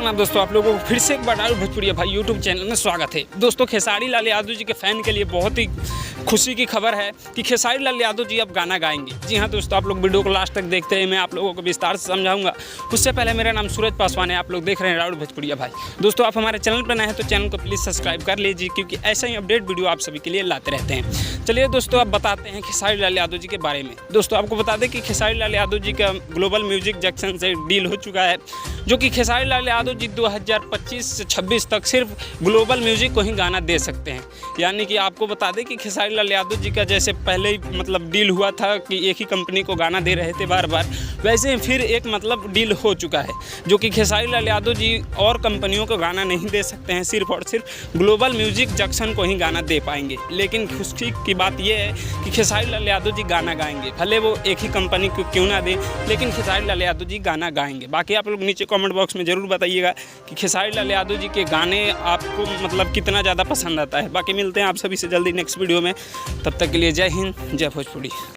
प्रणाम दोस्तों, आप लोगों को फिर से एक बार राहुल भोजपुरिया भाई यूट्यूब चैनल में स्वागत है। दोस्तों, खेसारी लाल यादव जी के फ़ैन के लिए बहुत ही खुशी की खबर है कि खेसारी लाल यादव जी अब गाना गाएंगे। जी हाँ दोस्तों, आप लोग वीडियो को लास्ट तक देखते हैं, मैं आप लोगों को विस्तार से समझाऊंगा। उससे पहले मेरा नाम सूरज पासवान है, आप लोग देख रहे हैं राहुल भोजपुरिया भाई। दोस्तों, आप हमारे चैनल पर नए हैं तो चैनल को प्लीज़ सब्सक्राइब कर लीजिए, क्योंकि ऐसा ही अपडेट वीडियो आप सभी के लिए लाते रहते हैं। चलिए दोस्तों, अब बताते हैं खेसारी लाल यादव जी के बारे में। दोस्तों, आपको बता दें कि खेसारी लाल यादव जी का ग्लोबल म्यूजिक जंक्शन से डील हो चुका है, जो कि खेसारी लाल यादव जी 2025 से 26 तक सिर्फ ग्लोबल म्यूजिक को ही गाना दे सकते हैं। यानी कि आपको बता दें कि खेसारी लाल यादव जी का जैसे पहले ही डील हुआ था कि एक ही कंपनी को गाना दे रहे थे बार बार, वैसे ही फिर एक डील हो चुका है, जो कि खेसारी लाल यादव जी और कंपनियों को गाना नहीं दे सकते हैं, सिर्फ और सिर्फ ग्लोबल म्यूजिक जंक्शन को ही गाना दे पाएंगे। लेकिन खुशी की बात यह है कि खेसारी लाल यादव जी गाना गाएंगे, भले वो एक ही कंपनी को क्यों ना दें, लेकिन खेसारी लाल यादव जी गाना गाएंगे। बाकी आप लोग नीचे कमेंट बॉक्स में ज़रूर बताइएगा कि खेसारी लाल यादव जी के गाने आपको कितना ज़्यादा पसंद आता है। बाकी मिलते हैं आप सभी से जल्दी नेक्स्ट वीडियो में, तब तक के लिए जय हिंद, जय भोजपुरी।